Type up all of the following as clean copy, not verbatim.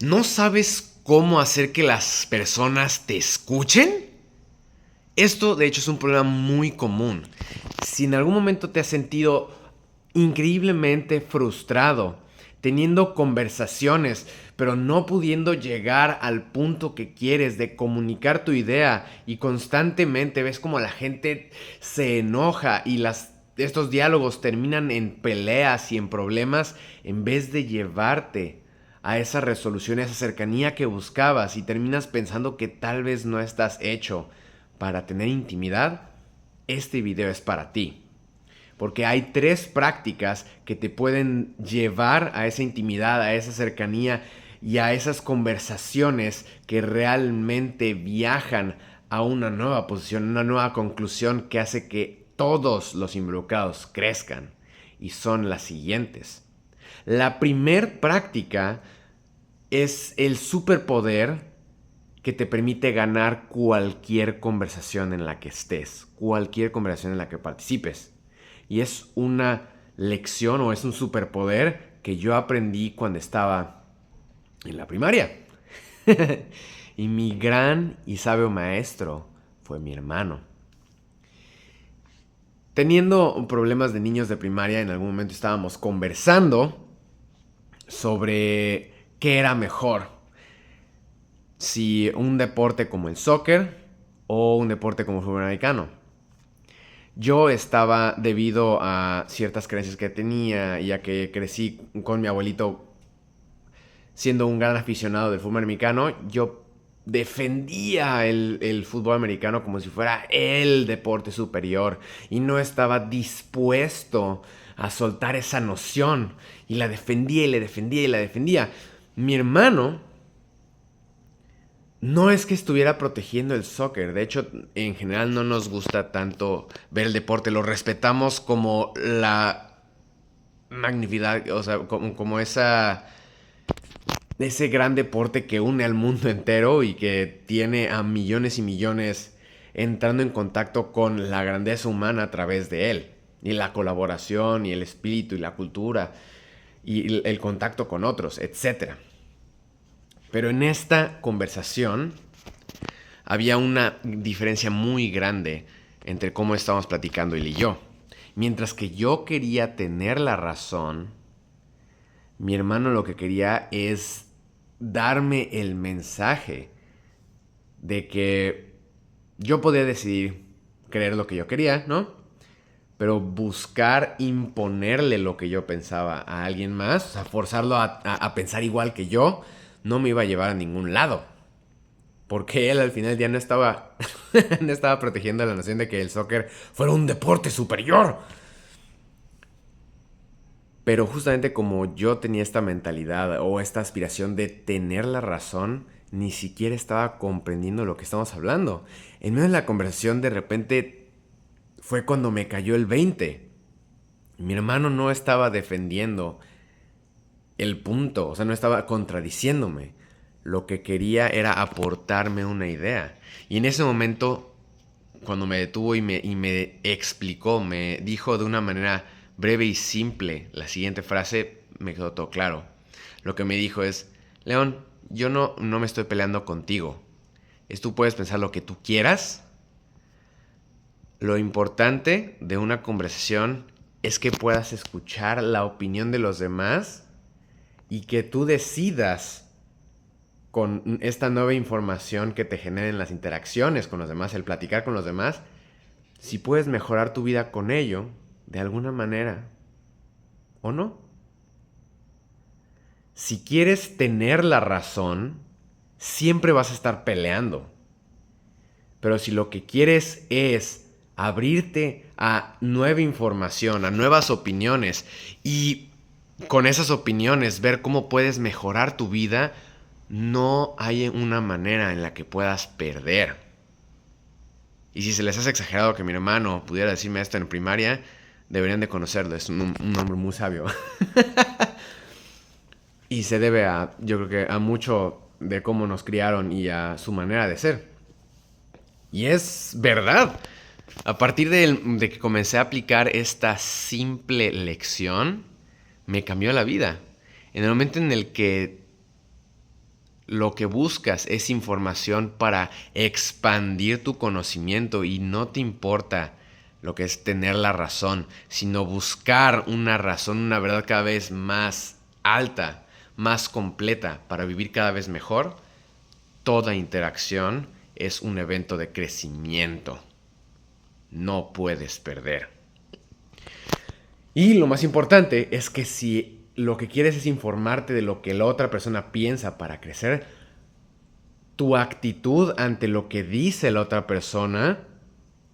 ¿No sabes cómo hacer que las personas te escuchen? Esto, de hecho, es un problema muy común. Si en algún momento te has sentido increíblemente frustrado, teniendo conversaciones, pero no pudiendo llegar al punto que quieres de comunicar tu idea y constantemente ves como la gente se enoja y estos diálogos terminan en peleas y en problemas en vez de llevarte a esa resolución, a esa cercanía que buscabas y terminas pensando que tal vez no estás hecho para tener intimidad, este video es para ti. Porque hay 3 prácticas que te pueden llevar a esa intimidad, a esa cercanía y a esas conversaciones que realmente viajan a una nueva posición, una nueva conclusión que hace que todos los involucrados crezcan. Y son las siguientes. La primer práctica es el superpoder que te permite ganar cualquier conversación en la que estés, cualquier conversación en la que participes. Y es una lección o es un superpoder que yo aprendí cuando estaba en la primaria. Y mi gran y sabio maestro fue mi hermano. Teniendo problemas de niños de primaria, en algún momento estábamos conversando sobre qué era mejor, si un deporte como el soccer o un deporte como el fútbol americano. Yo estaba, debido a ciertas creencias que tenía y a que crecí con mi abuelito siendo un gran aficionado del fútbol americano, yo defendía el fútbol americano como si fuera el deporte superior y no estaba dispuesto a soltar esa noción y la defendía y la defendía y la defendía. Mi hermano no es que estuviera protegiendo el soccer, de hecho en general no nos gusta tanto ver el deporte, lo respetamos como la magnificidad, o sea, como ese gran deporte que une al mundo entero y que tiene a millones y millones entrando en contacto con la grandeza humana a través de él, y la colaboración y el espíritu y la cultura y el contacto con otros, etcétera. Pero en esta conversación había una diferencia muy grande entre cómo estábamos platicando él y yo. Mientras que yo quería tener la razón, mi hermano lo que quería es darme el mensaje de que yo podía decidir creer lo que yo quería, ¿no? Pero buscar imponerle lo que yo pensaba a alguien más, o sea, forzarlo a pensar igual que yo, no me iba a llevar a ningún lado. Porque él al final del día no estaba, no estaba protegiendo la noción de que el soccer fuera un deporte superior. Pero justamente como yo tenía esta mentalidad o esta aspiración de tener la razón, ni siquiera estaba comprendiendo lo que estamos hablando. En medio de la conversación de repente fue cuando me cayó el 20. Mi hermano no estaba defendiendo el punto, o sea, no estaba contradiciéndome. Lo que quería era aportarme una idea. Y en ese momento, cuando me detuvo y me explicó, me dijo de una manera breve y simple la siguiente frase, me quedó todo claro. Lo que me dijo es: León, yo no me estoy peleando contigo. Tú puedes pensar lo que tú quieras. Lo importante de una conversación es que puedas escuchar la opinión de los demás y que tú decidas con esta nueva información que te generen las interacciones con los demás, el platicar con los demás, si puedes mejorar tu vida con ello, de alguna manera, o no. Si quieres tener la razón, siempre vas a estar peleando. Pero si lo que quieres es abrirte a nueva información, a nuevas opiniones y con esas opiniones ver cómo puedes mejorar tu vida, no hay una manera en la que puedas perder. Y si se les hace exagerado que mi hermano pudiera decirme esto en primaria, deberían de conocerlo, es un hombre muy sabio. Y se debe a, yo creo que a mucho de cómo nos criaron y a su manera de ser. Y es verdad. A partir de que comencé a aplicar esta simple lección, me cambió la vida. En el momento en el que lo que buscas es información para expandir tu conocimiento y no te importa lo que es tener la razón, sino buscar una razón, una verdad cada vez más alta, más completa para vivir cada vez mejor, toda interacción es un evento de crecimiento. No puedes perder. Y lo más importante es que si lo que quieres es informarte de lo que la otra persona piensa para crecer, tu actitud ante lo que dice la otra persona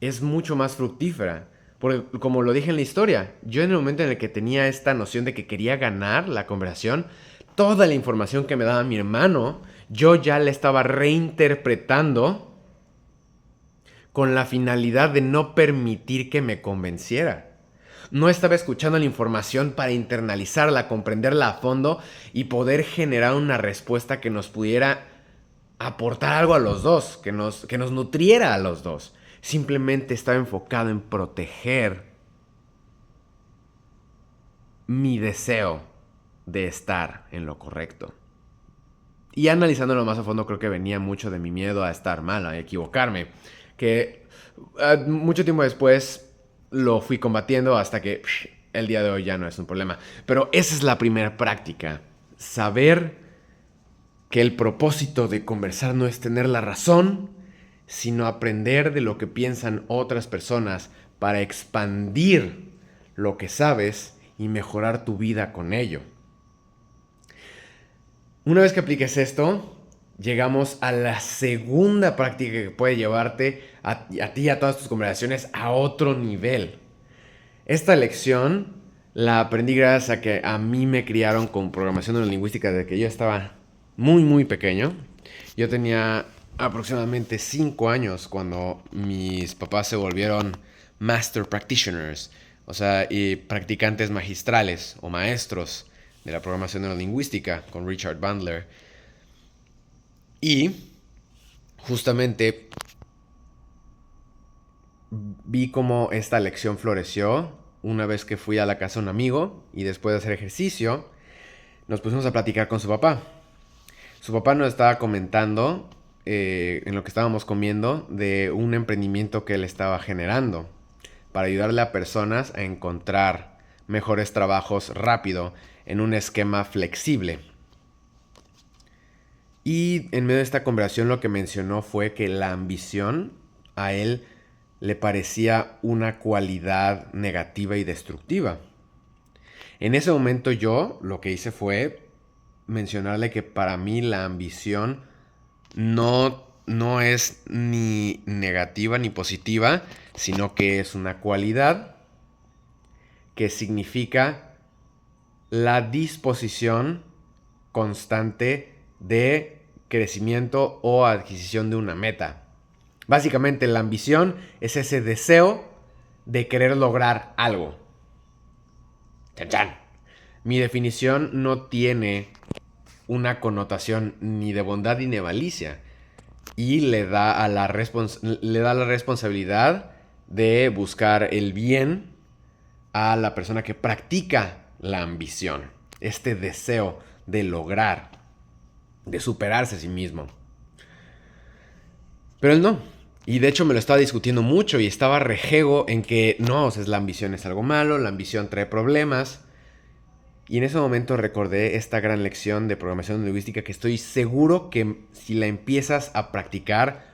es mucho más fructífera. Porque como lo dije en la historia, yo en el momento en el que tenía esta noción de que quería ganar la conversación, toda la información que me daba mi hermano, yo ya la estaba reinterpretando con la finalidad de no permitir que me convenciera. No estaba escuchando la información para internalizarla, comprenderla a fondo y poder generar una respuesta que nos pudiera aportar algo a los dos, que nos nutriera a los dos. Simplemente estaba enfocado en proteger mi deseo de estar en lo correcto. Y analizándolo más a fondo, creo que venía mucho de mi miedo a estar mal, a equivocarme. Que mucho tiempo después lo fui combatiendo hasta que el día de hoy ya no es un problema. Pero esa es la primera práctica. Saber que el propósito de conversar no es tener la razón, sino aprender de lo que piensan otras personas para expandir lo que sabes y mejorar tu vida con ello. Una vez que apliques esto, llegamos a la segunda práctica que puede llevarte a ti y a todas tus conversaciones a otro nivel. Esta lección la aprendí gracias a que a mí me criaron con programación neurolingüística desde que yo estaba muy pequeño. Yo tenía aproximadamente 5 años cuando mis papás se volvieron master practitioners, o sea, y practicantes magistrales o maestros de la programación neurolingüística con Richard Bandler. Y justamente vi cómo esta lección floreció una vez que fui a la casa de un amigo y después de hacer ejercicio nos pusimos a platicar con su papá. Su papá nos estaba comentando en lo que estábamos comiendo de un emprendimiento que él estaba generando para ayudarle a personas a encontrar mejores trabajos rápido en un esquema flexible. Y en medio de esta conversación lo que mencionó fue que la ambición a él le parecía una cualidad negativa y destructiva. En ese momento yo lo que hice fue mencionarle que para mí la ambición no es ni negativa ni positiva, sino que es una cualidad que significa la disposición constante de crecimiento o adquisición de una meta. Básicamente la ambición es ese deseo de querer lograr algo. ¡Chan, chan! Mi definición no tiene una connotación ni de bondad ni de malicia y le da la responsabilidad de buscar el bien a la persona que practica la ambición, este deseo de lograr, de superarse a sí mismo. Pero él no. Y de hecho me lo estaba discutiendo mucho y estaba rejego en que no, o sea, la ambición es algo malo, la ambición trae problemas. Y en ese momento recordé esta gran lección de programación lingüística que estoy seguro que si la empiezas a practicar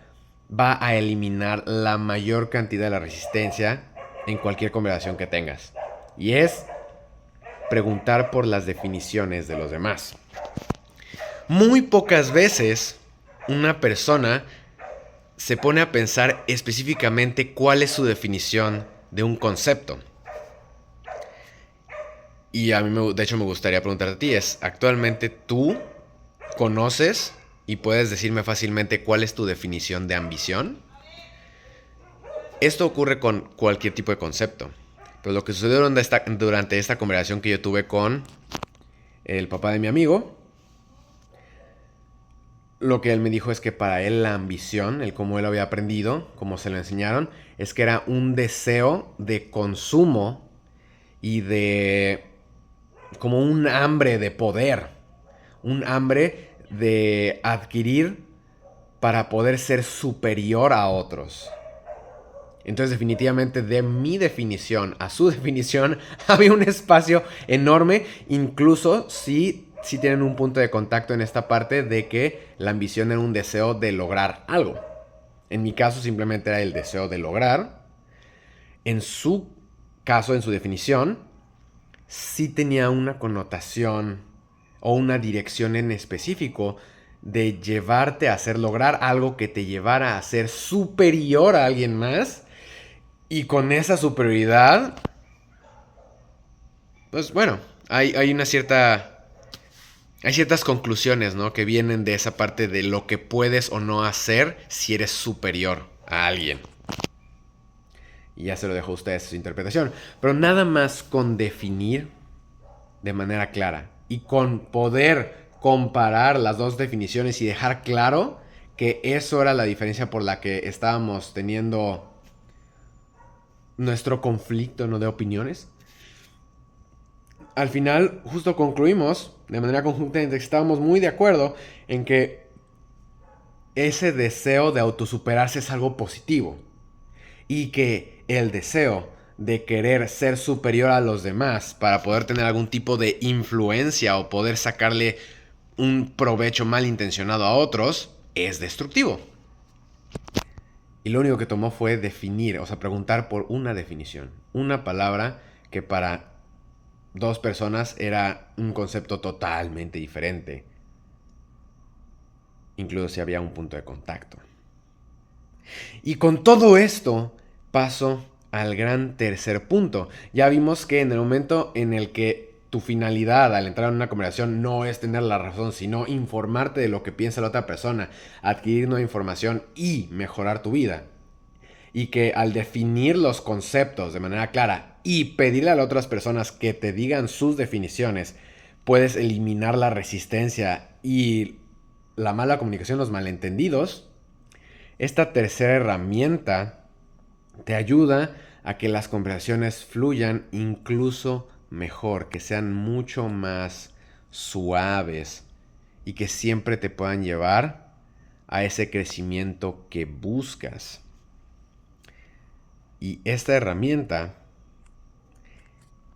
va a eliminar la mayor cantidad de la resistencia en cualquier conversación que tengas. Y es preguntar por las definiciones de los demás. Muy pocas veces una persona se pone a pensar específicamente cuál es su definición de un concepto. Y a mí, de hecho, me gustaría preguntarte a ti, ¿actualmente tú conoces y puedes decirme fácilmente cuál es tu definición de ambición? Esto ocurre con cualquier tipo de concepto. Pero lo que sucedió durante esta conversación que yo tuve con el papá de mi amigo, lo que él me dijo es que para él la ambición, el cómo él había aprendido, como se lo enseñaron, es que era un deseo de consumo y de como un hambre de poder, un hambre de adquirir para poder ser superior a otros. Entonces definitivamente de mi definición a su definición había un espacio enorme, incluso si tienen un punto de contacto en esta parte de que la ambición era un deseo de lograr algo. En mi caso simplemente era el deseo de lograr. En su caso, en su definición, sí tenía una connotación o una dirección en específico de llevarte a hacer lograr algo que te llevara a ser superior a alguien más. Y con esa superioridad, pues bueno, hay una cierta... Hay ciertas conclusiones, ¿no? Que vienen de esa parte de lo que puedes o no hacer si eres superior a alguien. Y ya se lo dejo a ustedes su interpretación. Pero nada más con definir de manera clara y con poder comparar las dos definiciones y dejar claro que eso era la diferencia por la que estábamos teniendo nuestro conflicto, ¿no?, de opiniones. Al final, justo concluimos de manera conjunta en que estábamos muy de acuerdo en que ese deseo de autosuperarse es algo positivo y que el deseo de querer ser superior a los demás para poder tener algún tipo de influencia o poder sacarle un provecho malintencionado a otros es destructivo. Y lo único que tomó fue definir, o sea, preguntar por una definición, una palabra que para dos personas era un concepto totalmente diferente, incluso si había un punto de contacto. Y con todo esto paso al gran tercer punto. Ya vimos que en el momento en el que tu finalidad al entrar en una conversación no es tener la razón, sino informarte de lo que piensa la otra persona, adquirir nueva información y mejorar tu vida. Y que al definir los conceptos de manera clara y pedirle a las otras personas que te digan sus definiciones, puedes eliminar la resistencia y la mala comunicación, los malentendidos. Esta tercera herramienta te ayuda a que las conversaciones fluyan incluso mejor, que sean mucho más suaves y que siempre te puedan llevar a ese crecimiento que buscas. Y esta herramienta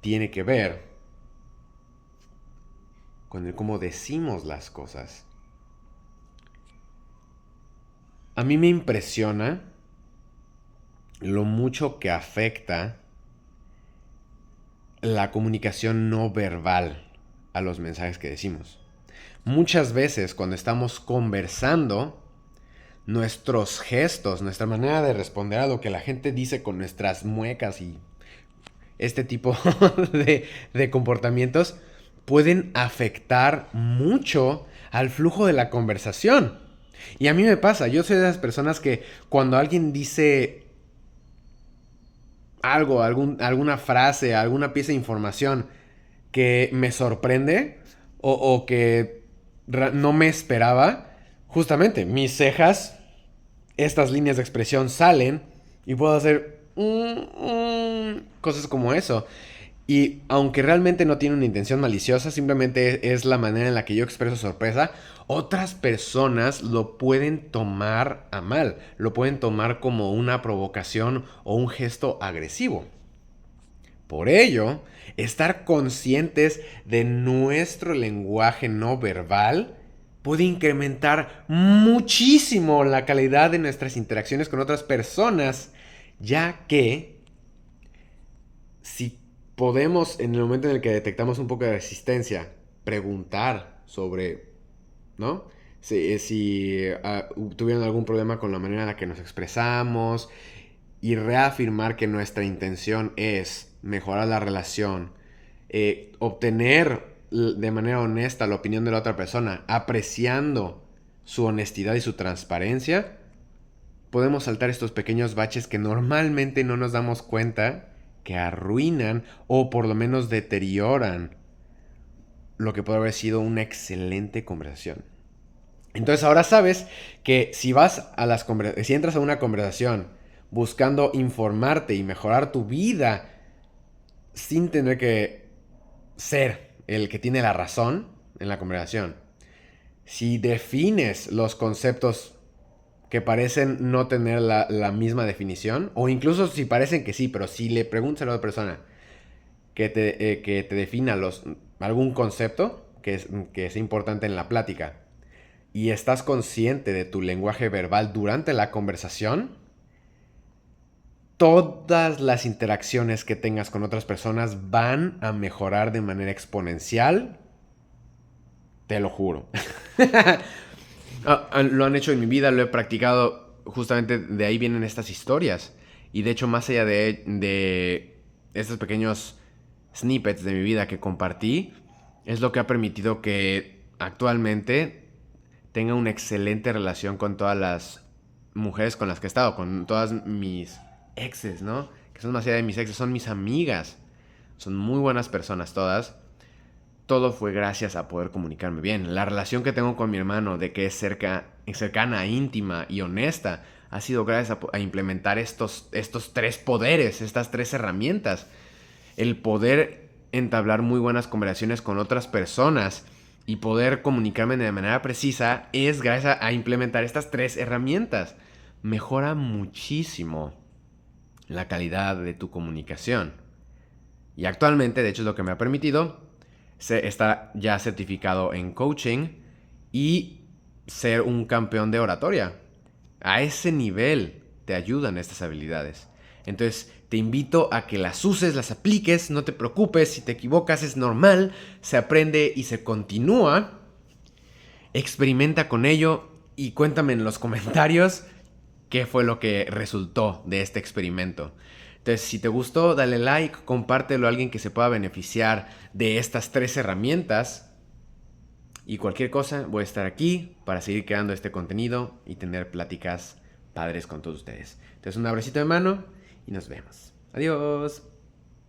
tiene que ver con el cómo decimos las cosas. A mí me impresiona lo mucho que afecta la comunicación no verbal a los mensajes que decimos. Muchas veces cuando estamos conversando, nuestros gestos, nuestra manera de responder a lo que la gente dice con nuestras muecas y este tipo de comportamientos pueden afectar mucho al flujo de la conversación. Y a mí me pasa, yo soy de esas personas que cuando alguien dice algo, alguna frase, alguna pieza de información que me sorprende o que no me esperaba, justamente mis cejas, estas líneas de expresión salen y puedo hacer cosas como eso. Y aunque realmente no tiene una intención maliciosa, simplemente es la manera en la que yo expreso sorpresa, otras personas lo pueden tomar a mal, lo pueden tomar como una provocación o un gesto agresivo. Por ello, estar conscientes de nuestro lenguaje no verbal puede incrementar muchísimo la calidad de nuestras interacciones con otras personas, ya que si podemos, en el momento en el que detectamos un poco de resistencia, preguntar sobre, ¿no?, si tuvieron algún problema con la manera en la que nos expresamos y reafirmar que nuestra intención es mejorar la relación, obtener de manera honesta la opinión de la otra persona, apreciando su honestidad y su transparencia, podemos saltar estos pequeños baches que normalmente no nos damos cuenta que arruinan o por lo menos deterioran lo que puede haber sido una excelente conversación. Entonces ahora sabes que si entras a una conversación buscando informarte y mejorar tu vida sin tener que ser el que tiene la razón en la conversación, Si defines los conceptos que parecen no tener la misma definición, o incluso si parecen que sí, pero si le preguntas a la otra persona que te defina algún concepto que es importante en la plática y estás consciente de tu lenguaje verbal durante la conversación, todas las interacciones que tengas con otras personas van a mejorar de manera exponencial. Te lo juro. Lo han hecho en mi vida, lo he practicado. Justamente de ahí vienen estas historias. Y de hecho, más allá de estos pequeños snippets de mi vida que compartí, es lo que ha permitido que actualmente tenga una excelente relación con todas las mujeres con las que he estado, con todas mis exes, ¿no? Que son más allá de mis exes, son mis amigas. Son muy buenas personas todas. Todo fue gracias a poder comunicarme bien. La relación que tengo con mi hermano, de que es cercana, íntima y honesta, ha sido gracias a implementar estos tres poderes, estas tres herramientas. El poder entablar muy buenas conversaciones con otras personas y poder comunicarme de manera precisa es gracias a implementar estas tres herramientas. Mejora muchísimo la calidad de tu comunicación. Y actualmente, de hecho, es lo que me ha permitido estar ya certificado en coaching y ser un campeón de oratoria. A ese nivel te ayudan estas habilidades. Entonces te invito a que las uses, las apliques, no te preocupes, si te equivocas es normal, se aprende y se continúa. Experimenta con ello y cuéntame en los comentarios qué fue lo que resultó de este experimento. Entonces, si te gustó, dale like, compártelo a alguien que se pueda beneficiar de estas tres herramientas. Y cualquier cosa, voy a estar aquí para seguir creando este contenido y tener pláticas padres con todos ustedes. Entonces, un abracito de mano y nos vemos. Adiós.